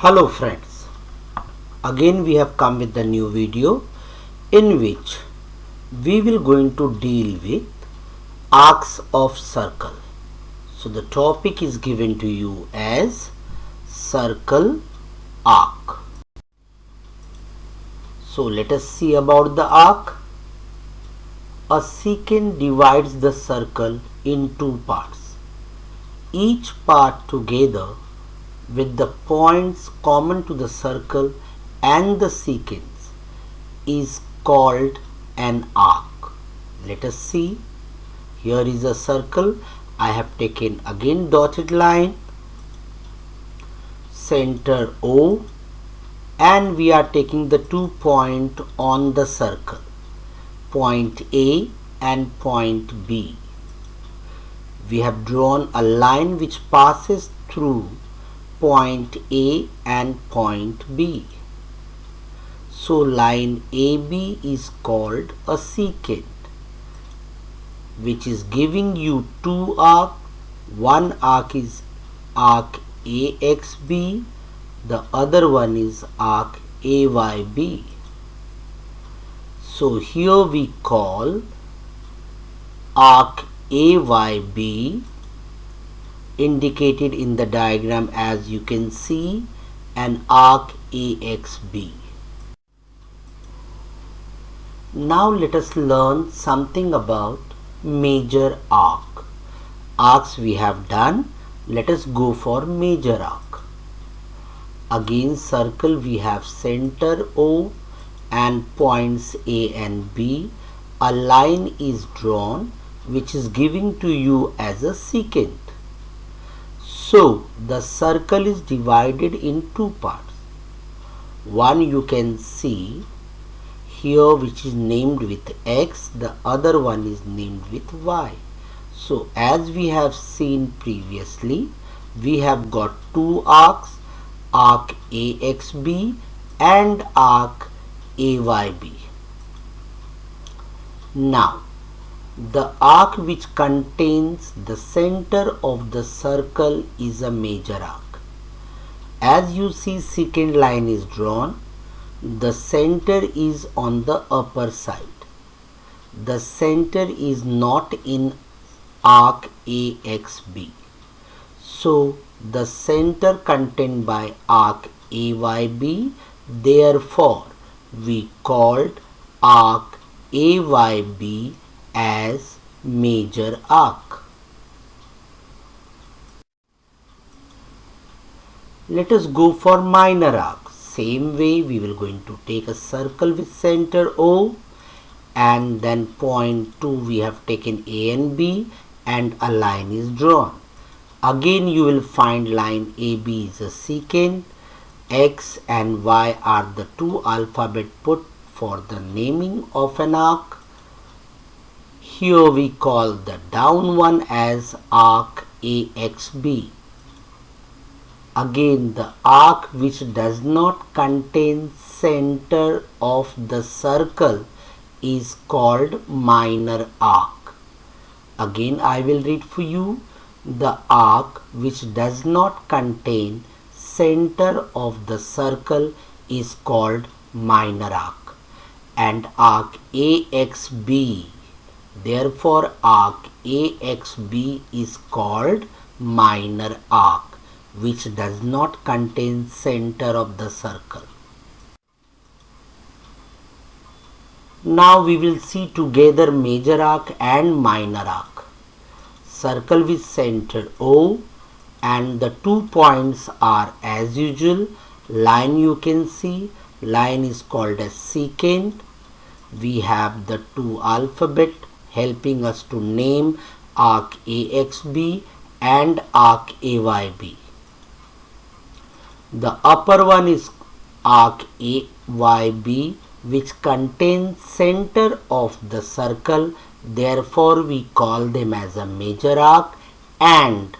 Hello friends, again we have come with the new video in which we will going to deal with arcs of circle. So the topic is given to you as circle arc. So let us see about the arc. A secant divides the circle in two parts. Each part together with the points common to the circle and the secants is called an arc. Let us see. Here is a circle. I have taken again dotted line, center O, and we are taking the 2 points on the circle, point A and point B. We have drawn a line which passes through point A and point B. So line AB is called a secant, which is giving you two arcs. One arc is arc AXB, the other one is arc AYB. So here we call arc AYB, indicated in the diagram as you can see, an arc AXB. Now let us learn something about major arc. Arcs we have done. Let us go for major arc. Again circle we have center O and points A and B. A line is drawn which is giving to you as a secant. So the circle is divided in two parts. One you can see here which is named with X, the other one is named with Y. So as we have seen previously, we have got two arcs, arc AXB and arc AYB. Now the arc which contains the center of the circle is a major arc. As you see, secant line is drawn. The center is on the upper side. The center is not in arc AXB. So the center contained by arc AYB, therefore we called arc AYB as major arc. Let us go for minor arc. Same way we will going to take a circle with center O and then point 2 we have taken A and B and a line is drawn. Again you will find line AB is a secant. X and Y are the two alphabet put for the naming of an arc. Here we call the down one as arc AXB. Again the arc which does not contain center of the circle is called minor arc. Again I will read for you. The arc which does not contain center of the circle is called minor arc, and arc AXB, therefore arc AXB is called minor arc, which does not contain center of the circle. Now we will see together major arc and minor arc. Circle with center O and the 2 points are as usual. Line you can see, line is called as secant. We have the two alphabet helping us to name arc AXB and arc AYB. The upper one is arc AYB, which contains center of the circle, therefore we call them as a major arc, and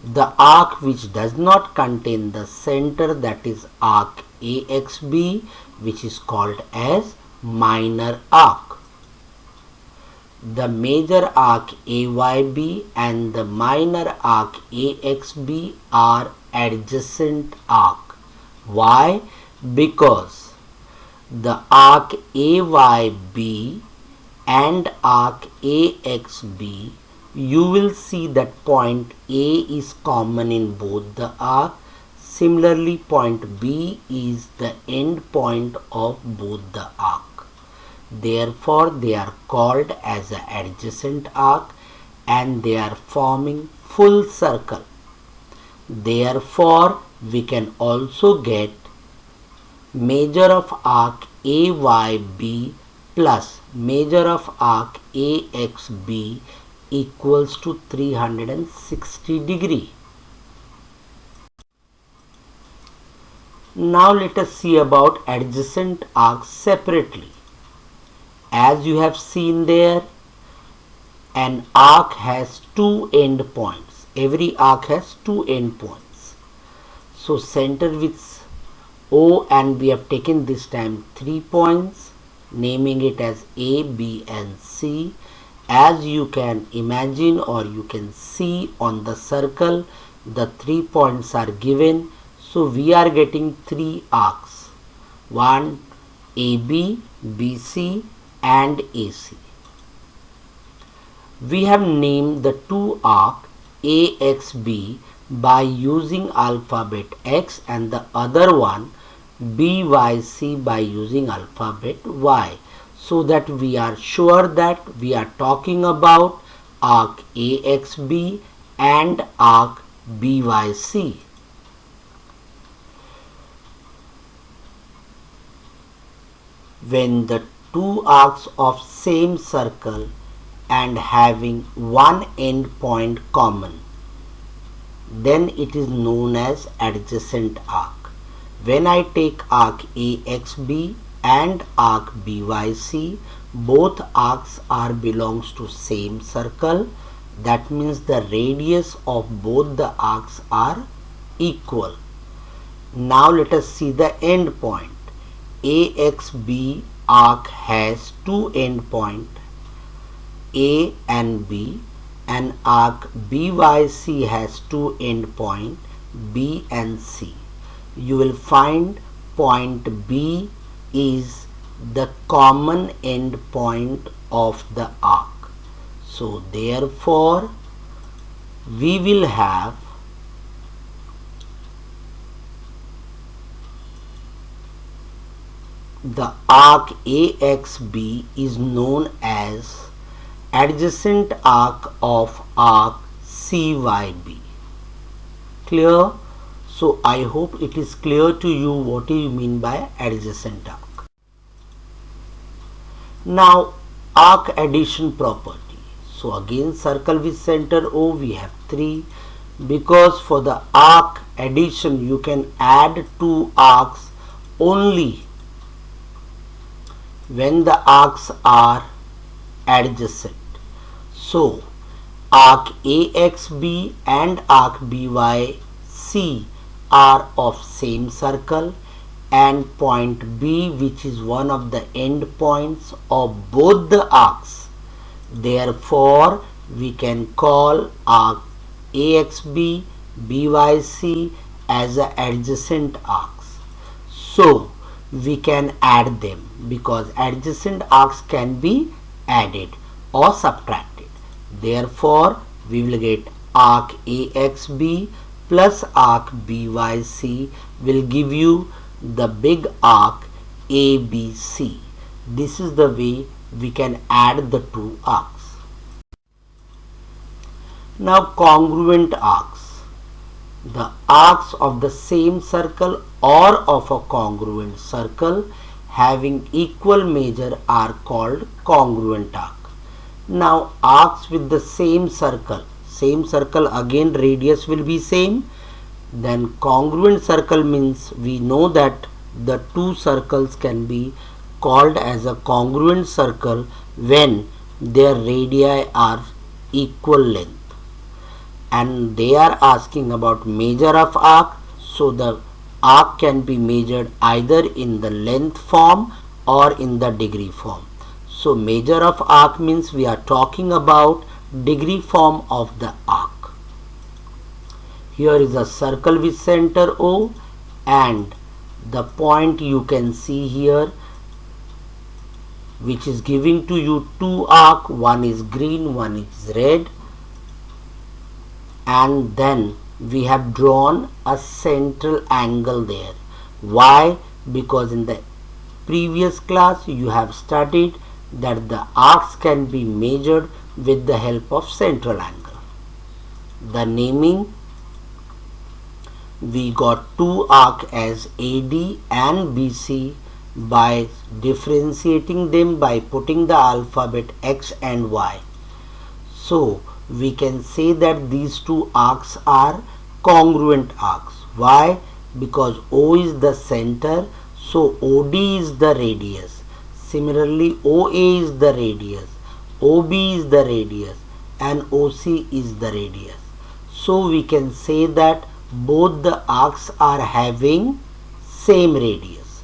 the arc which does not contain the center, that is arc AXB, which is called as minor arc. The major arc AYB and the minor arc AXB are adjacent arc. Why? Because the arc AYB and arc AXB, you will see that point A is common in both the arc. Similarly, point B is the end point of both the arc. Therefore, they are called as an adjacent arc and they are forming full circle. Therefore, we can also get measure of arc AYB plus measure of arc AXB equals to 360 degree. Now let us see about adjacent arcs separately. As you have seen there, an arc has two end points. Every arc has two end points. So center with O, and we have taken this time 3 points, naming it as A, B and C. As you can imagine or you can see on the circle, the 3 points are given. So we are getting 3 arcs. 1 AB, BC and AC. We have named the two arc AXB by using alphabet X and the other one BYC by using alphabet Y, so that we are sure that we are talking about arc AXB and arc BYC. When the two arcs of same circle and having one end point common, then it is known as adjacent arc. When I take arc AXB and arc BYC, both arcs are belongs to same circle. That means the radius of both the arcs are equal. Now let us see the end point. AXB arc has two end points, A and B, and arc BYC has two end points, B and C. You will find point B is the common end point of the arc. So therefore, we will have the arc AXB is known as adjacent arc of arc CYB. Clear? So I hope it is clear to you what do you mean by adjacent arc. Now arc addition property. So again circle with center O, we have 3, because for the arc addition you can add two arcs only when the arcs are adjacent. So arc AXB and arc BYC are of same circle, and point B, which is one of the end points of both the arcs. Therefore, we can call arc AXB, BYC as a adjacent arcs. So we can add them because adjacent arcs can be added or subtracted. Therefore, we will get arc AXB plus arc BYC will give you the big arc ABC. This is the way we can add the two arcs. Now congruent arcs. The arcs of the same circle or of a congruent circle having equal measure are called congruent arc. Now arcs with the same circle again radius will be same. Then congruent circle means we know that the two circles can be called as a congruent circle when their radii are equal length. And they are asking about measure of arc. So the arc can be measured either in the length form or in the degree form. So measure of arc means we are talking about degree form of the arc. Here is a circle with center O, and The point you can see here, which is giving to you two arcs, one is green, one is red, and then we have drawn a central angle there. Why? Because in the previous class you have studied that the arcs can be measured with the help of central angle. The naming, we got two arcs as AD and BC by differentiating them by putting the alphabet X and Y. So we can say that these two arcs are congruent arcs. Why? Because O is the center, so OD is the radius. Similarly, OA is the radius, OB is the radius, and OC is the radius. So we can say that both the arcs are having same radius.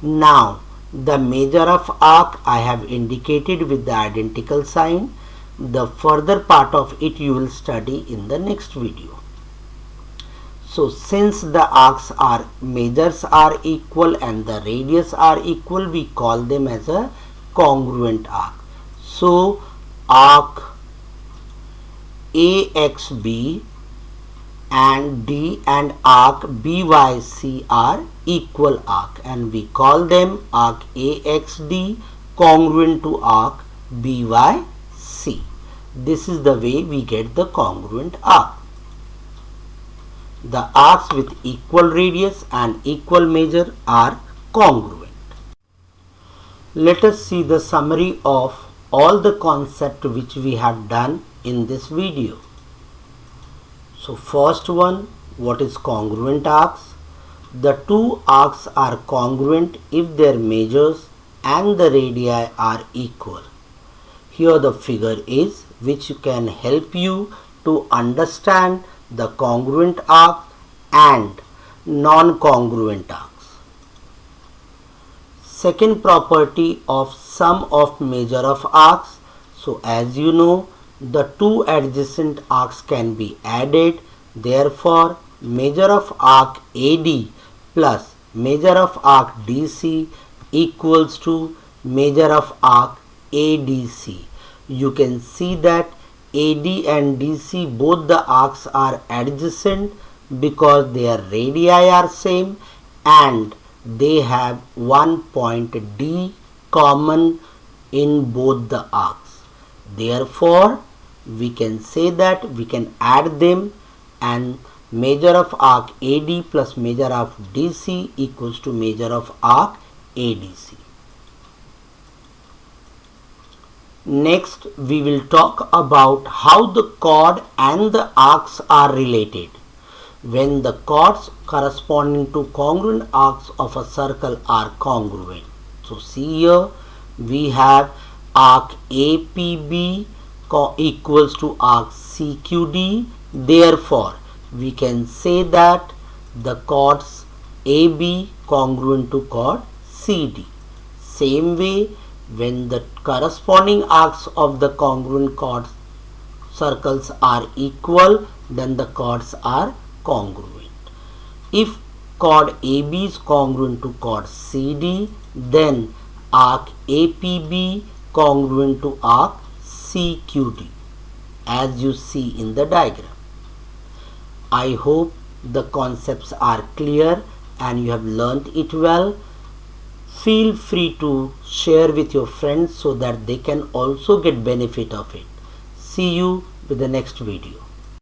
Now the measure of arc I have indicated with the identical sign. The further part of it you will study in the next video. So since the arcs are measures are equal and the radius are equal, we call them as a congruent arc. So arc AXB and D and arc BYC are equal arc, and we call them arc AXD congruent to arc BYC. This is the way we get the congruent arc. The arcs with equal radius and equal measure are congruent. Let us see the summary of all the concepts which we have done in this video. So first one, what is congruent arcs? The two arcs are congruent if their measures and the radii are equal. Here the figure is, which can help you to understand the congruent arc and non-congruent arcs. Second property of sum of measure of arcs. So as you know, the two adjacent arcs can be added. Therefore, measure of arc AD plus measure of arc DC equals to measure of arc ADC. You can see that AD and DC, both the arcs are adjacent because their radii are same and they have one point D common in both the arcs. Therefore, we can say that we can add them, and measure of arc AD plus measure of DC equals to measure of arc ADC. Next, we will talk about how the chord and the arcs are related. When the chords corresponding to congruent arcs of a circle are congruent. So see here, we have arc APB equals to arc CQD. Therefore, we can say that the chords AB congruent to chord CD. Same way, when the corresponding arcs of the congruent chord circles are equal, then the chords are congruent. If chord AB is congruent to chord CD, then arc APB congruent to arc CQD, as you see in the diagram. I hope the concepts are clear and you have learnt it well. Feel free to share with your friends so that they can also get benefit of it. See you with the next video.